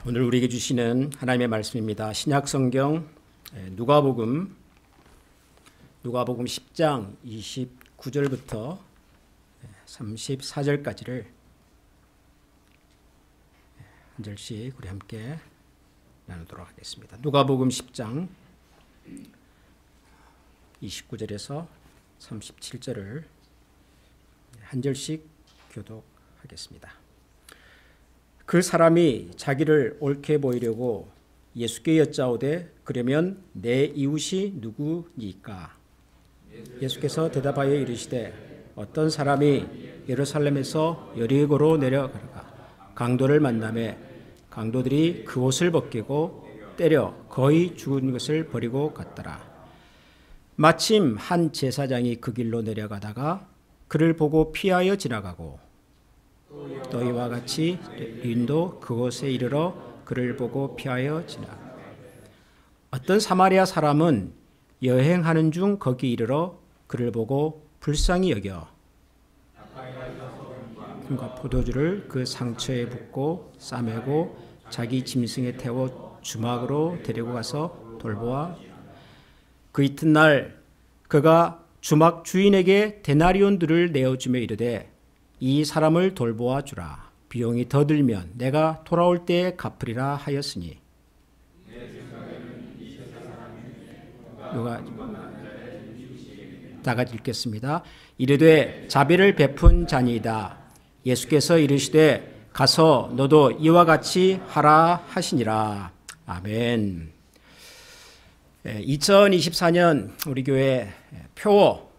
오늘 우리에게 주시는 하나님의 말씀입니다. 신약성경 누가복음 10장 29절부터 34절까지를 한 절씩 우리 함께 나누도록 하겠습니다. 누가복음 10장 29절에서 37절을 한 절씩 교독하겠습니다. 그 사람이 자기를 옳게 보이려고 예수께 여짜오되 그러면 내 이웃이 누구니까? 예수께서 대답하여 이르시되 어떤 사람이 예루살렘에서 여리고로 내려가다가 강도를 만나매 강도들이 그 옷을 벗기고 때려 거의 죽은 것을 버리고 갔더라. 마침 한 제사장이 그 길로 내려가다가 그를 보고 피하여 지나가고 또 이와 같이 유인도 그곳에 이르러 그를 보고 피하여 지나가고 어떤 사마리아 사람은 여행하는 중 거기 이르러 그를 보고 불쌍히 여겨 금과 포도주를 그 상처에 붓고 싸매고 자기 짐승에 태워 주막으로 데리고 가서 돌보아 그 이튿날 그가 주막 주인에게 데나리온들을 내어주며 이르되 이 사람을 돌보아 주라. 비용이 더 들면 내가 돌아올 때에 갚으리라 하였으니 누가 다 같이 읽겠습니다. 이르되 자비를 베푼 자니이다. 예수께서 이르시되 가서 너도 이와 같이 하라 하시니라. 아멘. 2024년 우리 교회 표어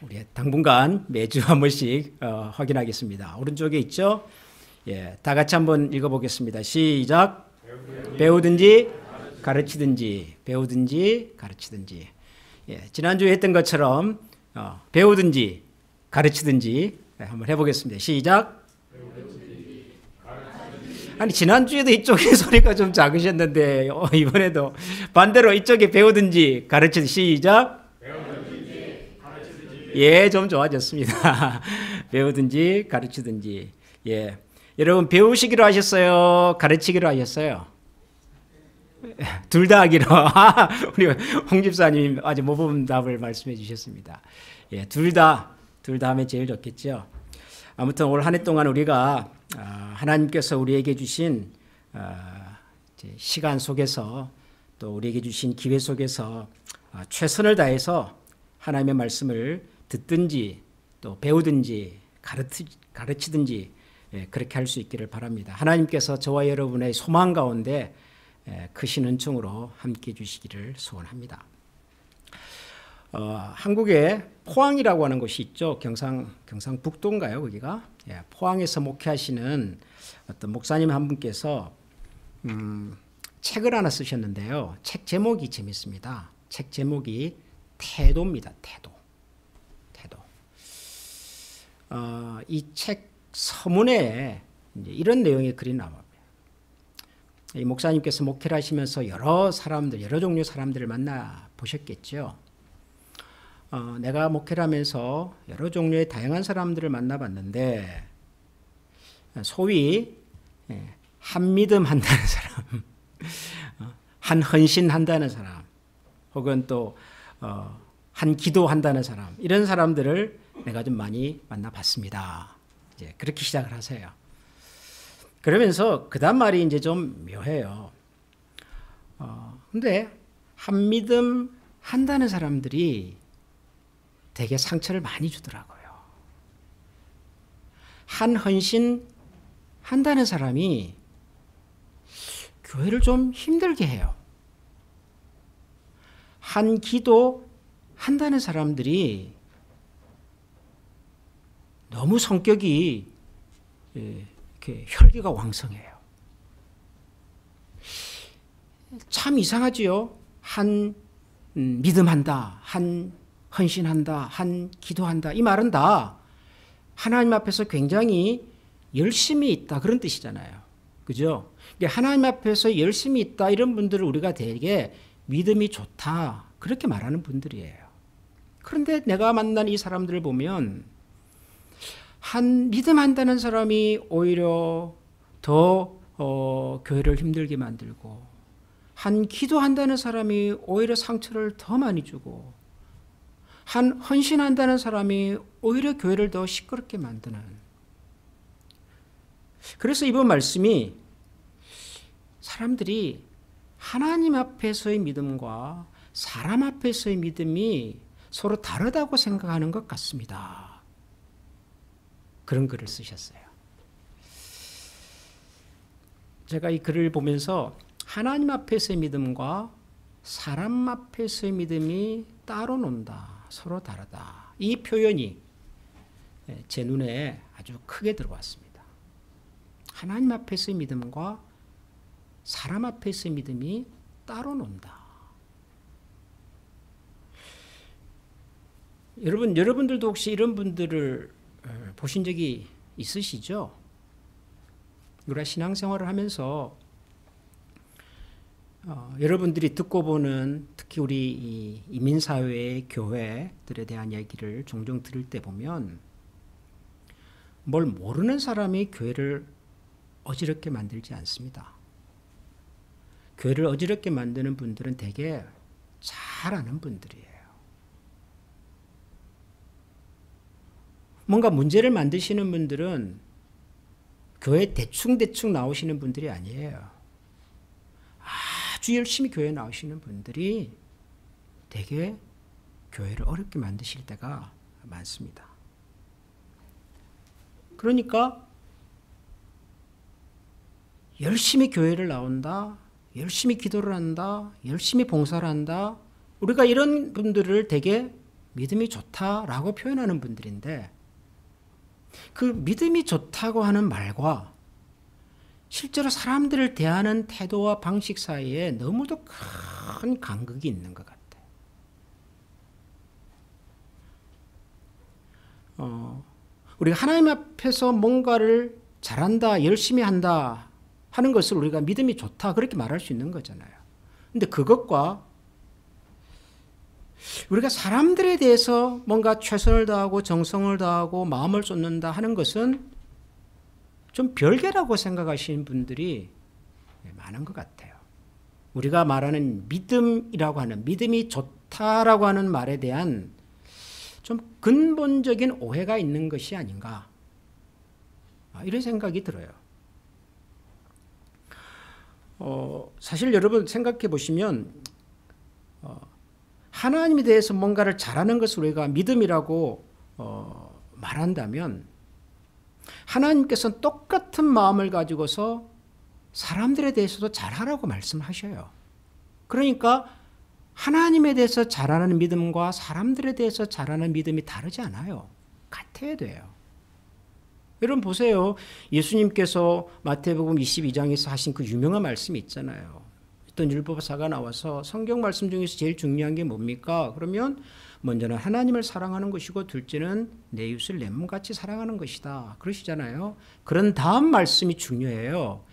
우리 당분간 매주 한 번씩 확인하겠습니다. 오른쪽에 있죠? 예, 다 같이 한번 읽어보겠습니다. 시작. 배우든지 가르치든지 배우든지 가르치든지. 예, 지난주에 했던 것처럼 배우든지 가르치든지 한번 해보겠습니다. 시작. 아니 지난주에도 이쪽에 소리가 좀 작으셨는데 이번에도 반대로 이쪽에 배우든지 가르치든지. 시작. 예, 좀 좋아졌습니다. 배우든지 가르치든지. 예, 여러분 배우시기로 하셨어요? 가르치기로 하셨어요? 둘 다 하기로. 우리 홍 집사님 아주 모범 답을 말씀해 주셨습니다. 예, 둘 다 하면 제일 좋겠죠. 아무튼 올 한 해 동안 우리가 하나님께서 우리에게 주신 시간 속에서 또 우리에게 주신 기회 속에서 최선을 다해서 하나님의 말씀을 듣든지 또 배우든지 가르치든지 그렇게 할 수 있기를 바랍니다. 하나님께서 저와 여러분의 소망 가운데 크신 은총으로 함께해 주시기를 소원합니다. 한국에 포항이라고 하는 곳이 있죠. 경상북도인가요? 거기가? 예, 포항에서 목회하시는 어떤 목사님 한 분께서 책을 하나 쓰셨는데요. 책 제목이 재밌습니다. 책 제목이 태도입니다. 태도. 이 책 서문에 이제 이런 내용의 글이 나옵니다. 이 목사님께서 목회를 하시면서 여러 종류의 사람들을 만나 보셨겠죠. 내가 목회를 하면서 여러 종류의 다양한 사람들을 만나봤는데 소위 한 믿음 한다는 사람, 한 헌신 한다는 사람, 혹은 또 한 기도한다는 사람, 이런 사람들을 내가 좀 많이 만나봤습니다. 이제 그렇게 시작을 하세요. 그러면서 그다음 말이 이제 좀 묘해요. 근데 한 믿음 한다는 사람들이 되게 상처를 많이 주더라고요. 한 헌신 한다는 사람이 교회를 좀 힘들게 해요. 한 기도 한다는 사람들이 너무 성격이 이렇게 혈기가 왕성해요. 참 이상하지요. 한 믿음한다, 한 헌신한다, 한 기도한다. 이 말은 다 하나님 앞에서 굉장히 열심히 있다 그런 뜻이잖아요. 그죠? 하나님 앞에서 열심히 있다 이런 분들을 우리가 되게 믿음이 좋다 그렇게 말하는 분들이에요. 그런데 내가 만난 이 사람들을 보면 한 믿음한다는 사람이 오히려 더 교회를 힘들게 만들고, 한 기도한다는 사람이 오히려 상처를 더 많이 주고, 한 헌신한다는 사람이 오히려 교회를 더 시끄럽게 만드는. 그래서 이번 말씀이 사람들이 하나님 앞에서의 믿음과 사람 앞에서의 믿음이 서로 다르다고 생각하는 것 같습니다. 그런 글을 쓰셨어요. 제가 이 글을 보면서 하나님 앞에서의 믿음과 사람 앞에서의 믿음이 따로 논다, 서로 다르다, 이 표현이 제 눈에 아주 크게 들어왔습니다. 하나님 앞에서의 믿음과 사람 앞에서의 믿음이 따로 논다. 여러분들도 혹시 이런 분들을 보신 적이 있으시죠? 우리가 신앙생활을 하면서 여러분들이 듣고 보는, 특히 우리 이 이민사회의 교회들에 대한 얘기를 종종 들을 때 보면, 뭘 모르는 사람이 교회를 어지럽게 만들지 않습니다. 교회를 어지럽게 만드는 분들은 되게 잘 아는 분들이에요. 뭔가 문제를 만드시는 분들은 교회 대충 나오시는 분들이 아니에요. 아주 열심히 교회에 나오시는 분들이 되게 교회를 어렵게 만드실 때가 많습니다. 그러니까 열심히 교회를 나온다, 열심히 기도를 한다, 열심히 봉사를 한다, 우리가 이런 분들을 되게 믿음이 좋다라고 표현하는 분들인데, 그 믿음이 좋다고 하는 말과 실제로 사람들을 대하는 태도와 방식 사이에 너무도 큰 간극이 있는 것 같아요. 우리가 하나님 앞에서 뭔가를 잘한다, 열심히 한다 하는 것을 우리가 믿음이 좋다 그렇게 말할 수 있는 거잖아요. 근데 그것과 우리가 사람들에 대해서 뭔가 최선을 다하고 정성을 다하고 마음을 쏟는다 하는 것은 좀 별개라고 생각하시는 분들이 많은 것 같아요. 우리가 말하는 믿음이라고 하는, 믿음이 좋다라고 하는 말에 대한 좀 근본적인 오해가 있는 것이 아닌가, 이런 생각이 들어요. 사실 여러분 생각해 보시면 하나님에 대해서 뭔가를 잘하는 것을 우리가 믿음이라고 말한다면, 하나님께서는 똑같은 마음을 가지고서 사람들에 대해서도 잘하라고 말씀하셔요. 그러니까 하나님에 대해서 잘하는 믿음과 사람들에 대해서 잘하는 믿음이 다르지 않아요. 같아야 돼요. 여러분 보세요. 예수님께서 마태복음 22장에서 하신 그 유명한 말씀이 있잖아요. 어떤 율법사가 나와서 성경 말씀 중에서 제일 중요한 게 뭡니까? 그러면 먼저는 하나님을 사랑하는 것이고 둘째는 내 이웃을 내 몸같이 사랑하는 것이다. 그러시잖아요. 그런 다음 말씀이 중요해요.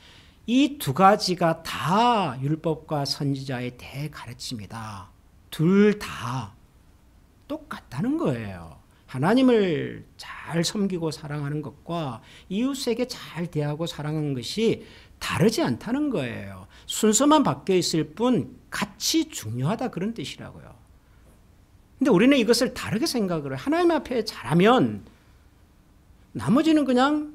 이 두 가지가 다 율법과 선지자의 대가르침이다. 둘 다 똑같다는 거예요. 하나님을 잘 섬기고 사랑하는 것과 이웃에게 잘 대하고 사랑하는 것이 다르지 않다는 거예요. 순서만 바뀌어 있을 뿐 같이 중요하다, 그런 뜻이라고요. 근데 우리는 이것을 다르게 생각을 해요. 하나님 앞에 잘하면 나머지는 그냥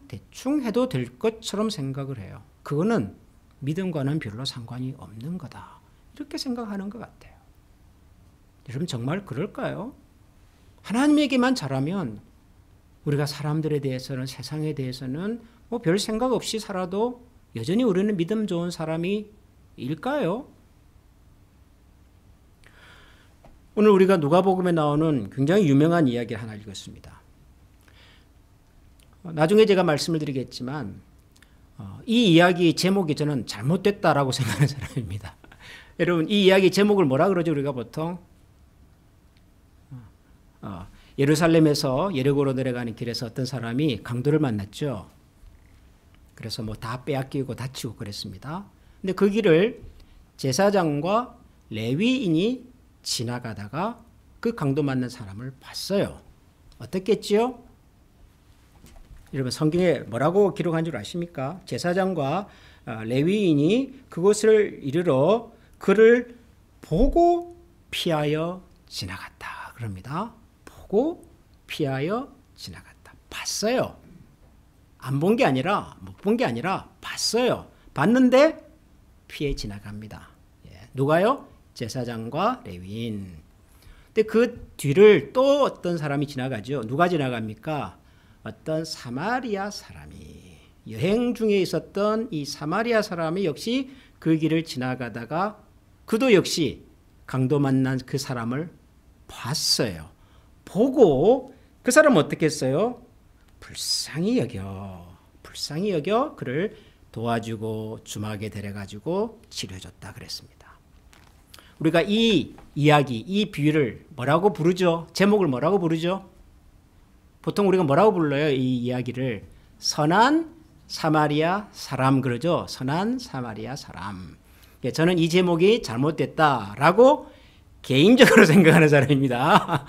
대충 해도 될 것처럼 생각을 해요. 그거는 믿음과는 별로 상관이 없는 거다, 이렇게 생각하는 것 같아요. 여러분 정말 그럴까요? 하나님에게만 잘하면 우리가 사람들에 대해서는, 세상에 대해서는 뭐 별 생각 없이 살아도 여전히 우리는 믿음 좋은 사람이 일까요? 오늘 우리가 누가복음에 나오는 굉장히 유명한 이야기를 하나 읽었습니다. 나중에 제가 말씀을 드리겠지만 이 이야기 제목이 저는 잘못됐다라고 생각하는 사람입니다. 여러분 이 이야기 제목을 뭐라 그러죠? 우리가 보통 예루살렘에서 예리고로 내려가는 길에서 어떤 사람이 강도를 만났죠. 그래서 뭐 다 빼앗기고 다치고 그랬습니다. 근데 그 길을 제사장과 레위인이 지나가다가 그 강도 맞는 사람을 봤어요. 어떻겠지요? 여러분 성경에 뭐라고 기록한 줄 아십니까? 제사장과 레위인이 그곳을 이르러 그를 보고 피하여 지나갔다. 그럽니다. 보고 피하여 지나갔다. 봤어요. 안 본 게 아니라 못 본 게 아니라 봤어요. 봤는데 피해 지나갑니다. 누가요? 제사장과 레위인. 근데 그 뒤를 또 어떤 사람이 지나가죠. 누가 지나갑니까? 어떤 사마리아 사람이, 여행 중에 있었던 이 사마리아 사람이 역시 그 길을 지나가다가 그도 역시 강도 만난 그 사람을 봤어요. 보고 그 사람은 어떻게 했어요? 불쌍히 여겨 그를 도와주고 주막에 데려가지고 치료해줬다 그랬습니다. 우리가 이 이야기, 이 비유를 뭐라고 부르죠? 제목을 뭐라고 부르죠? 보통 우리가 뭐라고 불러요? 이 이야기를 선한 사마리아 사람 그러죠? 선한 사마리아 사람. 저는 이 제목이 잘못됐다라고 개인적으로 생각하는 사람입니다.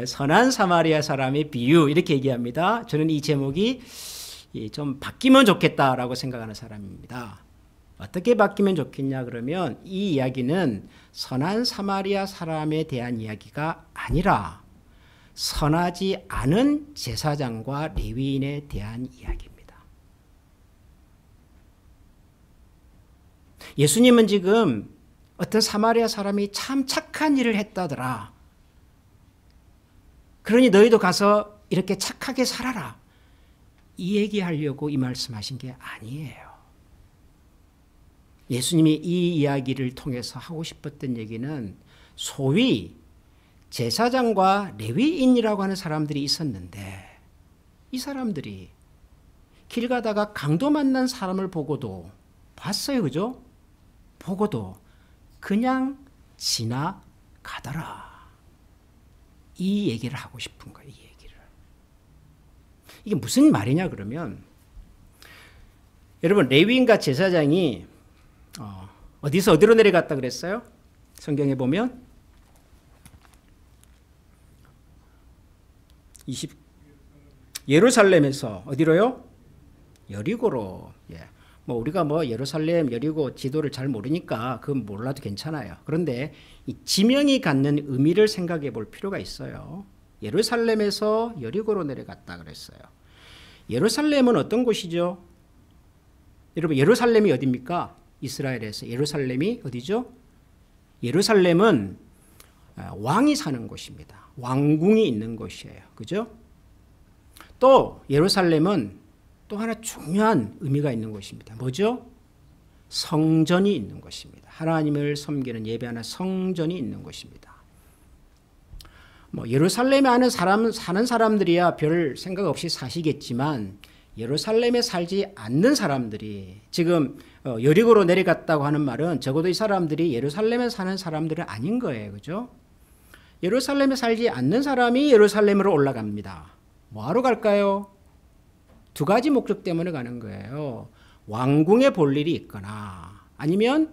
선한 사마리아 사람의 비유 이렇게 얘기합니다. 저는 이 제목이 좀 바뀌면 좋겠다라고 생각하는 사람입니다. 어떻게 바뀌면 좋겠냐 그러면 이 이야기는 선한 사마리아 사람에 대한 이야기가 아니라 선하지 않은 제사장과 레위인에 대한 이야기입니다. 예수님은 지금 어떤 사마리아 사람이 참 착한 일을 했다더라. 그러니 너희도 가서 이렇게 착하게 살아라. 이 얘기하려고 이 말씀하신 게 아니에요. 예수님이 이 이야기를 통해서 하고 싶었던 얘기는 소위 제사장과 레위인이라고 하는 사람들이 있었는데 이 사람들이 길 가다가 강도 만난 사람을 보고도 봤어요. 그죠? 보고도 그냥 지나가더라. 이 얘기를 하고 싶은 거예요. 이 얘기를. 이게 무슨 말이냐 그러면 여러분 레위인과 제사장이 어디서 어디로 내려갔다 그랬어요? 성경에 보면 20 예루살렘에서 어디로요? 여리고로. 뭐 우리가 뭐 예루살렘, 여리고 지도를 잘 모르니까 그건 몰라도 괜찮아요. 그런데 이 지명이 갖는 의미를 생각해 볼 필요가 있어요. 예루살렘에서 여리고로 내려갔다 그랬어요. 예루살렘은 어떤 곳이죠? 여러분 예루살렘이 어디입니까? 이스라엘에서 예루살렘이 어디죠? 예루살렘은 왕이 사는 곳입니다. 왕궁이 있는 곳이에요. 그죠? 또 예루살렘은 또 하나 중요한 의미가 있는 곳입니다. 뭐죠? 성전이 있는 곳입니다. 하나님을 섬기는 예배하는 성전이 있는 곳입니다. 뭐 예루살렘에 사는 사람들이야 별 생각 없이 사시겠지만 예루살렘에 살지 않는 사람들이 지금 여리고로 내려갔다고 하는 말은 적어도 이 사람들이 예루살렘에 사는 사람들은 아닌 거예요. 그죠? 예루살렘에 살지 않는 사람이 예루살렘으로 올라갑니다. 뭐하러 갈까요? 두 가지 목적 때문에 가는 거예요. 왕궁에 볼 일이 있거나 아니면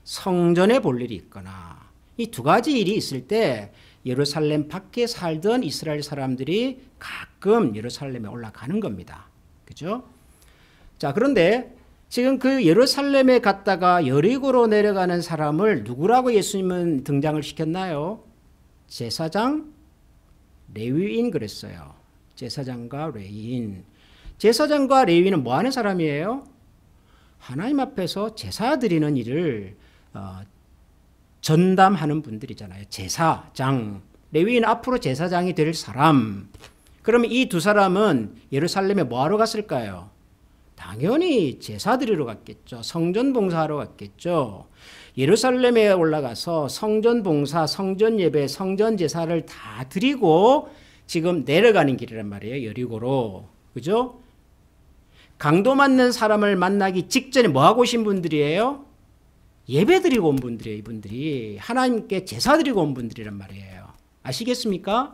성전에 볼 일이 있거나 이 두 가지 일이 있을 때 예루살렘 밖에 살던 이스라엘 사람들이 가끔 예루살렘에 올라가는 겁니다. 그죠? 자, 그런데 지금 그 예루살렘에 갔다가 여리고로 내려가는 사람을 누구라고 예수님은 등장을 시켰나요? 제사장, 레위인 그랬어요. 제사장과 레위인. 제사장과 레위인은 뭐 하는 사람이에요? 하나님 앞에서 제사 드리는 일을 전담하는 분들이잖아요. 제사장. 레위인 앞으로 제사장이 될 사람. 그러면 이 두 사람은 예루살렘에 뭐 하러 갔을까요? 당연히 제사 드리러 갔겠죠. 성전 봉사하러 갔겠죠. 예루살렘에 올라가서 성전 봉사, 성전 예배, 성전 제사를 다 드리고 지금 내려가는 길이란 말이에요. 여리고로. 그죠? 강도 맞는 사람을 만나기 직전에 뭐 하고 오신 분들이에요? 예배 드리고 온 분들이에요. 이분들이 하나님께 제사 드리고 온 분들이란 말이에요. 아시겠습니까?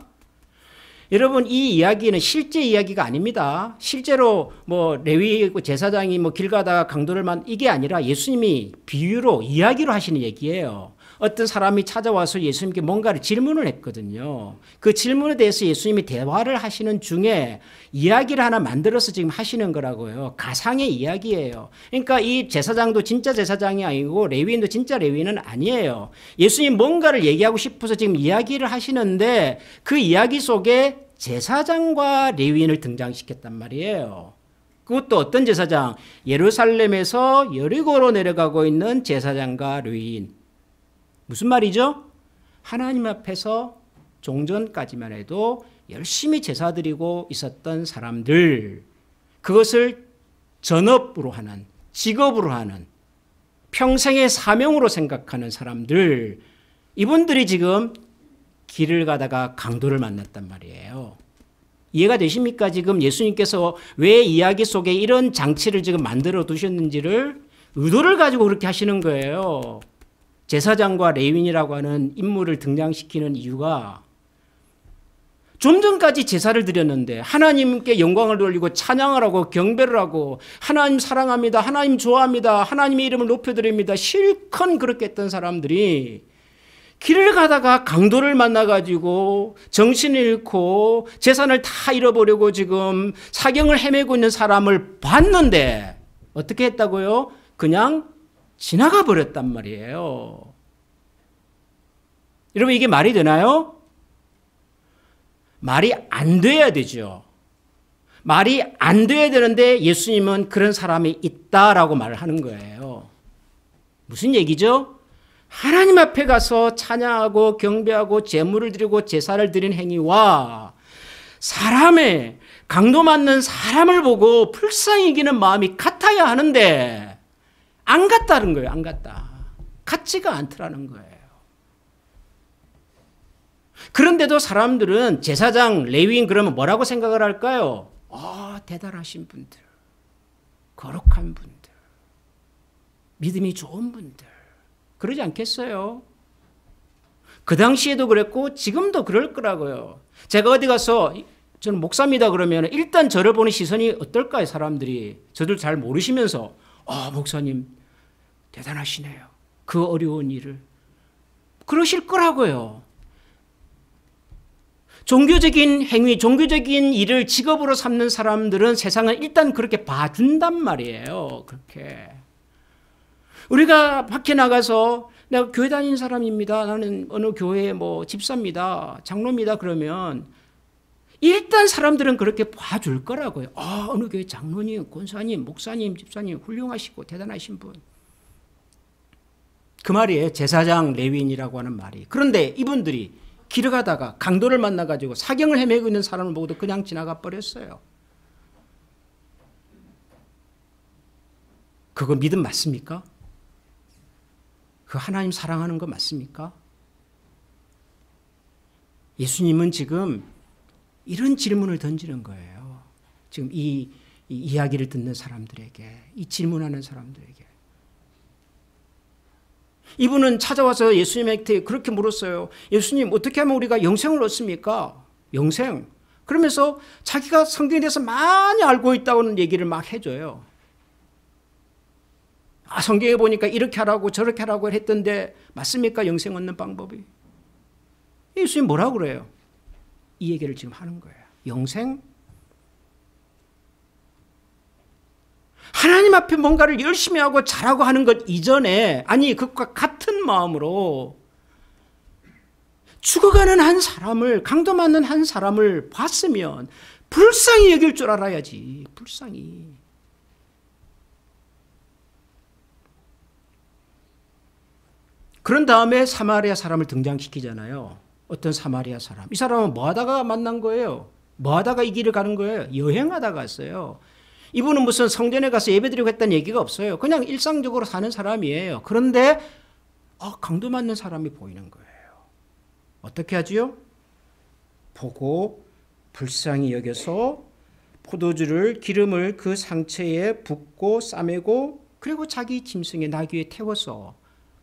여러분 이 이야기는 실제 이야기가 아닙니다. 실제로 뭐 레위 제사장이 뭐 길 가다가 강도를 이게 아니라 예수님이 비유로 이야기로 하시는 얘기예요. 어떤 사람이 찾아와서 예수님께 뭔가를 질문을 했거든요. 그 질문에 대해서 예수님이 대화를 하시는 중에 이야기를 하나 만들어서 지금 하시는 거라고요. 가상의 이야기예요. 그러니까 이 제사장도 진짜 제사장이 아니고 레위인도 진짜 레위인은 아니에요. 예수님 뭔가를 얘기하고 싶어서 지금 이야기를 하시는데 그 이야기 속에 제사장과 레위인을 등장시켰단 말이에요. 그것도 어떤 제사장? 예루살렘에서 여리고로 내려가고 있는 제사장과 레위인. 무슨 말이죠? 하나님 앞에서 종전까지만 해도 열심히 제사 드리고 있었던 사람들, 그것을 전업으로 하는, 직업으로 하는, 평생의 사명으로 생각하는 사람들, 이분들이 지금 길을 가다가 강도를 만났단 말이에요. 이해가 되십니까? 지금 예수님께서 왜 이야기 속에 이런 장치를 지금 만들어 두셨는지를 의도를 가지고 그렇게 하시는 거예요. 제사장과 레위인이라고 하는 인물을 등장시키는 이유가 좀 전까지 제사를 드렸는데 하나님께 영광을 돌리고 찬양을 하고 경배를 하고 하나님 사랑합니다. 하나님 좋아합니다. 하나님의 이름을 높여드립니다. 실컷 그렇게 했던 사람들이 길을 가다가 강도를 만나가지고 정신을 잃고 재산을 다 잃어버리고 지금 사경을 헤매고 있는 사람을 봤는데 어떻게 했다고요? 그냥 지나가 버렸단 말이에요. 여러분 이게 말이 되나요? 말이 안 돼야 되죠. 말이 안 돼야 되는데 예수님은 그런 사람이 있다라고 말을 하는 거예요. 무슨 얘기죠? 하나님 앞에 가서 찬양하고 경배하고 제물을 드리고 제사를 드린 행위와 사람의 강도 맞는 사람을 보고 불쌍히 여기는 마음이 같아야 하는데 안 같다는 거예요. 안 같다. 같지가 않더라는 거예요. 그런데도 사람들은 제사장, 레위인 그러면 뭐라고 생각을 할까요? 대단하신 분들, 거룩한 분들, 믿음이 좋은 분들. 그러지 않겠어요? 그 당시에도 그랬고 지금도 그럴 거라고요. 제가 어디 가서 저는 목사입니다 그러면 일단 저를 보는 시선이 어떨까요? 사람들이 저들 잘 모르시면서 목사님 대단하시네요. 그 어려운 일을. 그러실 거라고요. 종교적인 행위, 종교적인 일을 직업으로 삼는 사람들은 세상은 일단 그렇게 봐준단 말이에요. 그렇게. 우리가 밖에 나가서 내가 교회 다니는 사람입니다. 나는 어느 교회의 집사입니다. 장로입니다. 그러면 일단 사람들은 그렇게 봐줄 거라고요. 어느 교회 장로님, 권사님, 목사님, 집사님 훌륭하시고 대단하신 분. 그 말이에요. 제사장, 레위인이라고 하는 말이. 그런데 이분들이 길을 가다가 강도를 만나가지고 사경을 헤매고 있는 사람을 보고도 그냥 지나가 버렸어요. 그거 믿음 맞습니까? 그 하나님 사랑하는 거 맞습니까? 예수님은 지금 이런 질문을 던지는 거예요. 지금 이 이야기를 듣는 사람들에게, 이 질문하는 사람들에게. 이분은 찾아와서 예수님한테 그렇게 물었어요. 예수님, 어떻게 하면 우리가 영생을 얻습니까? 영생. 그러면서 자기가 성경에 대해서 많이 알고 있다는 얘기를 막 해줘요. 성경에 보니까 이렇게 하라고 저렇게 하라고 했던데 맞습니까? 영생 얻는 방법이. 예수님 뭐라고 그래요? 이 얘기를 지금 하는 거예요. 영생? 하나님 앞에 뭔가를 열심히 하고 잘하고 하는 것 이전에, 아니 그것과 같은 마음으로 죽어가는 한 사람을, 강도 맞는 한 사람을 봤으면 불쌍히 여길 줄 알아야지. 불쌍히. 그런 다음에 사마리아 사람을 등장시키잖아요. 어떤 사마리아 사람. 이 사람은 뭐 하다가 만난 거예요? 뭐 하다가 이 길을 가는 거예요? 여행하다가 갔어요. 이분은 무슨 성전에 가서 예배드리고 했다는 얘기가 없어요. 그냥 일상적으로 사는 사람이에요. 그런데 강도 맞는 사람이 보이는 거예요. 어떻게 하지요? 보고 불쌍히 여겨서 포도주를, 기름을 그 상처에 붓고 싸매고 그리고 자기 짐승의 나귀에 태워서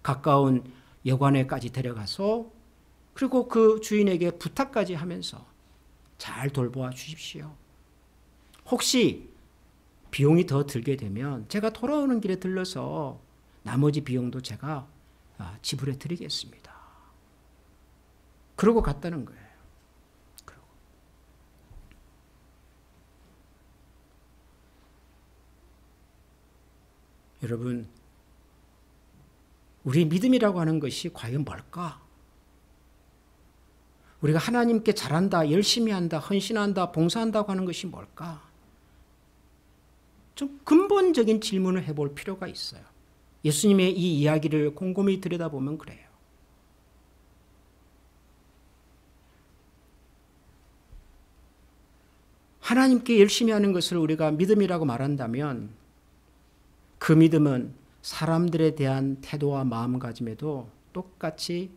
가까운 여관에까지 데려가서 그리고 그 주인에게 부탁까지 하면서 잘 돌보아 주십시오. 혹시 비용이 더 들게 되면 제가 돌아오는 길에 들러서 나머지 비용도 제가 지불해 드리겠습니다. 그러고 갔다는 거예요. 여러분, 우리 믿음이라고 하는 것이 과연 뭘까? 우리가 하나님께 잘한다, 열심히 한다, 헌신한다, 봉사한다고 하는 것이 뭘까? 좀 근본적인 질문을 해볼 필요가 있어요. 예수님의 이 이야기를 곰곰이 들여다보면 그래요. 하나님께 열심히 하는 것을 우리가 믿음이라고 말한다면 그 믿음은 사람들에 대한 태도와 마음가짐에도 똑같이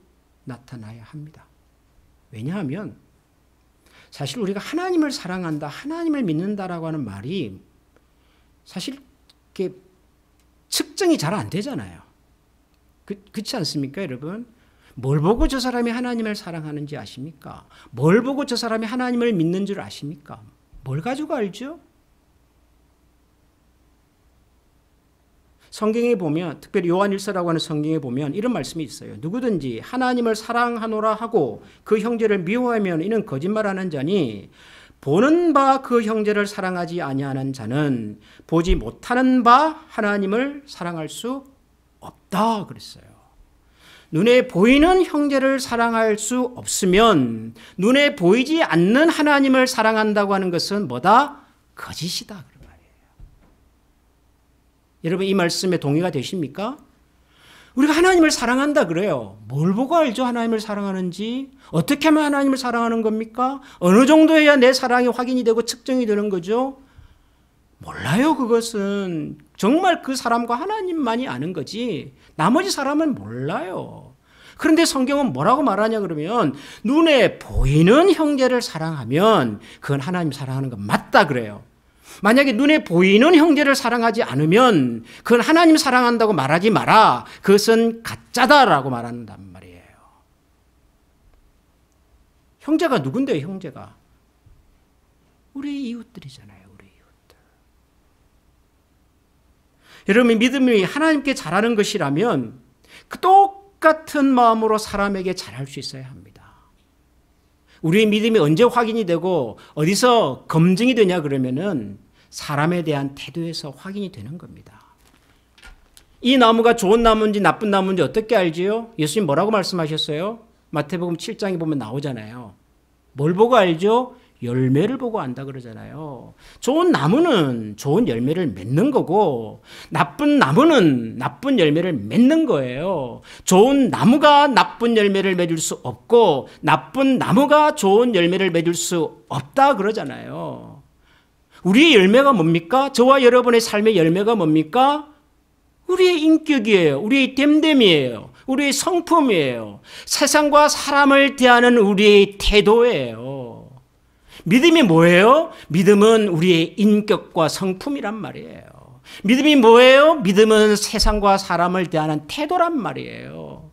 나타나야 합니다. 왜냐하면 사실 우리가 하나님을 사랑한다, 하나님을 믿는다라고 하는 말이 사실 이렇게 측정이 잘 안 되잖아요. 그렇지 않습니까, 여러분? 뭘 보고 저 사람이 하나님을 사랑하는지 아십니까? 뭘 보고 저 사람이 하나님을 믿는 줄 아십니까? 뭘 가지고 알죠? 성경에 보면, 특별히 요한일서라고 하는 성경에 보면 이런 말씀이 있어요. 누구든지 하나님을 사랑하노라 하고 그 형제를 미워하면 이는 거짓말하는 자니 보는 바 그 형제를 사랑하지 아니하는 자는 보지 못하는 바 하나님을 사랑할 수 없다 그랬어요. 눈에 보이는 형제를 사랑할 수 없으면 눈에 보이지 않는 하나님을 사랑한다고 하는 것은 뭐다? 거짓이다. 여러분, 이 말씀에 동의가 되십니까? 우리가 하나님을 사랑한다 그래요. 뭘 보고 알죠? 하나님을 사랑하는지. 어떻게 하면 하나님을 사랑하는 겁니까? 어느 정도여야 내 사랑이 확인이 되고 측정이 되는 거죠? 몰라요. 그것은 정말 그 사람과 하나님만이 아는 거지 나머지 사람은 몰라요. 그런데 성경은 뭐라고 말하냐 그러면 눈에 보이는 형제를 사랑하면 그건 하나님 사랑하는 건 맞다 그래요. 만약에 눈에 보이는 형제를 사랑하지 않으면 그건 하나님 사랑한다고 말하지 마라. 그것은 가짜다라고 말한단 말이에요. 형제가 누군데요, 형제가? 우리 이웃들이잖아요, 우리 이웃들. 여러분, 믿음이 하나님께 잘하는 것이라면 그 똑같은 마음으로 사람에게 잘할 수 있어야 합니다. 우리의 믿음이 언제 확인이 되고 어디서 검증이 되냐 그러면은 사람에 대한 태도에서 확인이 되는 겁니다. 이 나무가 좋은 나무인지 나쁜 나무인지 어떻게 알지요? 예수님 뭐라고 말씀하셨어요? 마태복음 7장에 보면 나오잖아요. 뭘 보고 알죠? 열매를 보고 안다 그러잖아요. 좋은 나무는 좋은 열매를 맺는 거고 나쁜 나무는 나쁜 열매를 맺는 거예요. 좋은 나무가 나쁜 열매를 맺을 수 없고 나쁜 나무가 좋은 열매를 맺을 수 없다 그러잖아요. 우리의 열매가 뭡니까? 저와 여러분의 삶의 열매가 뭡니까? 우리의 인격이에요. 우리의 됨됨이에요. 우리의 성품이에요. 세상과 사람을 대하는 우리의 태도예요. 믿음이 뭐예요? 믿음은 우리의 인격과 성품이란 말이에요. 믿음이 뭐예요? 믿음은 세상과 사람을 대하는 태도란 말이에요.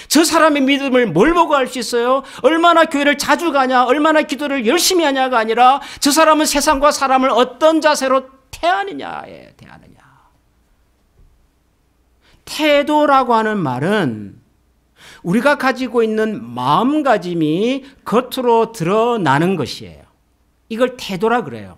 저 사람의 믿음을 뭘 보고 알 수 있어요? 얼마나 교회를 자주 가냐, 얼마나 기도를 열심히 하냐가 아니라 저 사람은 세상과 사람을 어떤 자세로 대하느냐에 대하느냐. 태도라고 하는 말은 우리가 가지고 있는 마음가짐이 겉으로 드러나는 것이에요. 이걸 태도라 그래요.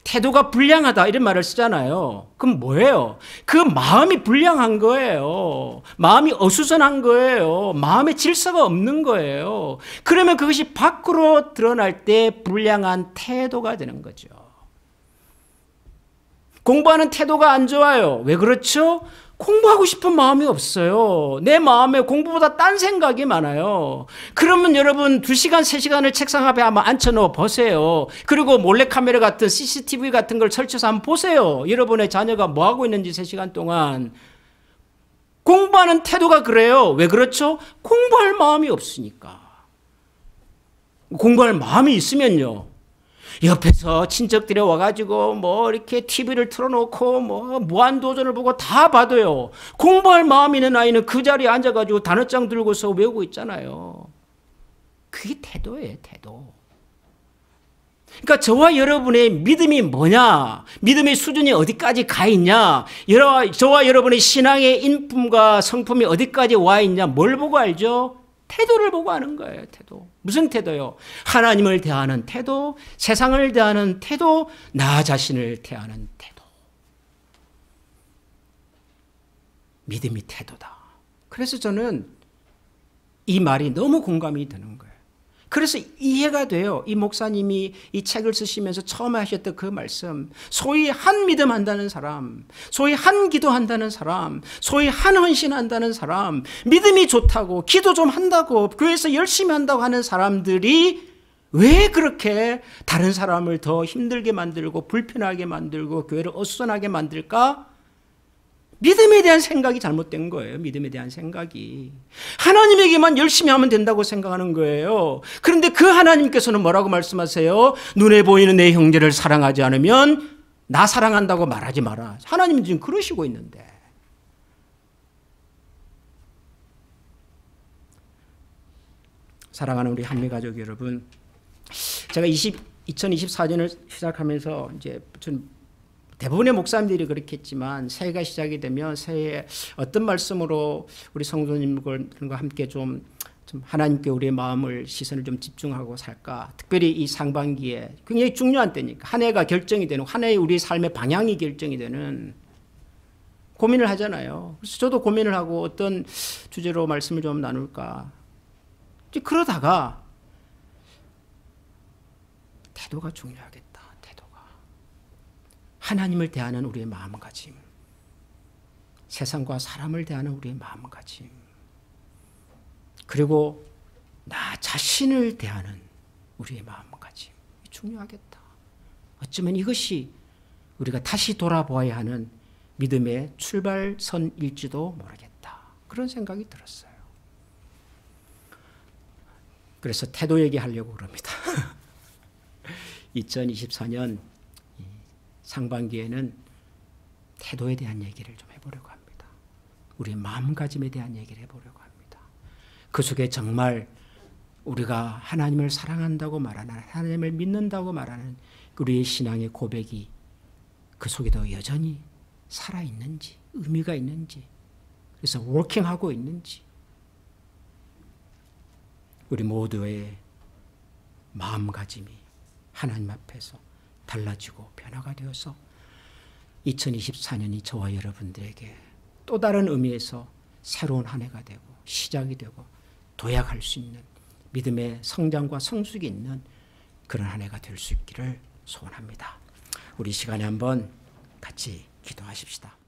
태도가 불량하다 이런 말을 쓰잖아요. 그럼 뭐예요? 그 마음이 불량한 거예요. 마음이 어수선한 거예요. 마음에 질서가 없는 거예요. 그러면 그것이 밖으로 드러날 때 불량한 태도가 되는 거죠. 공부하는 태도가 안 좋아요. 왜 그렇죠? 공부하고 싶은 마음이 없어요. 내 마음에 공부보다 딴 생각이 많아요. 그러면 여러분 2시간, 3시간을 책상 앞에 한번 앉혀놓아 보세요. 그리고 몰래카메라 같은 CCTV 같은 걸 설치해서 한번 보세요. 여러분의 자녀가 뭐하고 있는지 3시간 동안. 공부하는 태도가 그래요. 왜 그렇죠? 공부할 마음이 없으니까. 공부할 마음이 있으면요. 옆에서 친척들이 와가지고 뭐 이렇게 TV를 틀어놓고 뭐 무한도전을 보고 다 봐도요. 공부할 마음 있는 아이는 그 자리에 앉아가지고 단어장 들고서 외우고 있잖아요. 그게 태도예요, 태도. 그러니까 저와 여러분의 믿음이 뭐냐, 믿음의 수준이 어디까지 가 있냐, 저와 여러분의 신앙의 인품과 성품이 어디까지 와 있냐, 뭘 보고 알죠? 태도를 보고 아는 거예요. 태도. 무슨 태도요? 하나님을 대하는 태도, 세상을 대하는 태도, 나 자신을 대하는 태도. 믿음이 태도다. 그래서 저는 이 말이 너무 공감이 되는 거예요. 그래서 이해가 돼요. 이 목사님이 이 책을 쓰시면서 처음에 하셨던 그 말씀, 소위 한 믿음 한다는 사람, 소위 한 기도한다는 사람, 소위 한 헌신한다는 사람, 믿음이 좋다고, 기도 좀 한다고, 교회에서 열심히 한다고 하는 사람들이 왜 그렇게 다른 사람을 더 힘들게 만들고 불편하게 만들고 교회를 어수선하게 만들까? 믿음에 대한 생각이 잘못된 거예요. 믿음에 대한 생각이. 하나님에게만 열심히 하면 된다고 생각하는 거예요. 그런데 그 하나님께서는 뭐라고 말씀하세요? 눈에 보이는 내 형제를 사랑하지 않으면 나 사랑한다고 말하지 마라. 하나님은 지금 그러시고 있는데. 사랑하는 우리 한미가족 여러분, 제가 2024년을 시작하면서 이제 전 대부분의 목사님들이 그렇겠지만 새해가 시작이 되면 새해에 어떤 말씀으로 우리 성도님들과 함께 좀 하나님께 우리의 마음을 시선을 좀 집중하고 살까. 특별히 이 상반기에 굉장히 중요한 때니까 한 해가 결정이 되는, 한 해의 우리 삶의 방향이 결정이 되는 고민을 하잖아요. 그래서 저도 고민을 하고 어떤 주제로 말씀을 좀 나눌까. 그러다가 태도가 중요하겠다. 하나님을 대하는 우리의 마음가짐, 세상과 사람을 대하는 우리의 마음가짐, 그리고 나 자신을 대하는 우리의 마음가짐, 중요하겠다. 어쩌면 이것이 우리가 다시 돌아보아야 하는 믿음의 출발선일지도 모르겠다. 그런 생각이 들었어요. 그래서 태도 얘기하려고 그럽니다. 2024년 상반기에는 태도에 대한 얘기를 좀 해보려고 합니다. 우리의 마음가짐에 대한 얘기를 해보려고 합니다. 그 속에 정말 우리가 하나님을 사랑한다고 말하는, 하나님을 믿는다고 말하는 우리의 신앙의 고백이 그 속에도 여전히 살아있는지, 의미가 있는지, 그래서 워킹하고 있는지, 우리 모두의 마음가짐이 하나님 앞에서 달라지고 변화가 되어서 2024년이 저와 여러분들에게 또 다른 의미에서 새로운 한 해가 되고 시작이 되고 도약할 수 있는 믿음의 성장과 성숙이 있는 그런 한 해가 될 수 있기를 소원합니다. 우리 시간에 한번 같이 기도하십시다.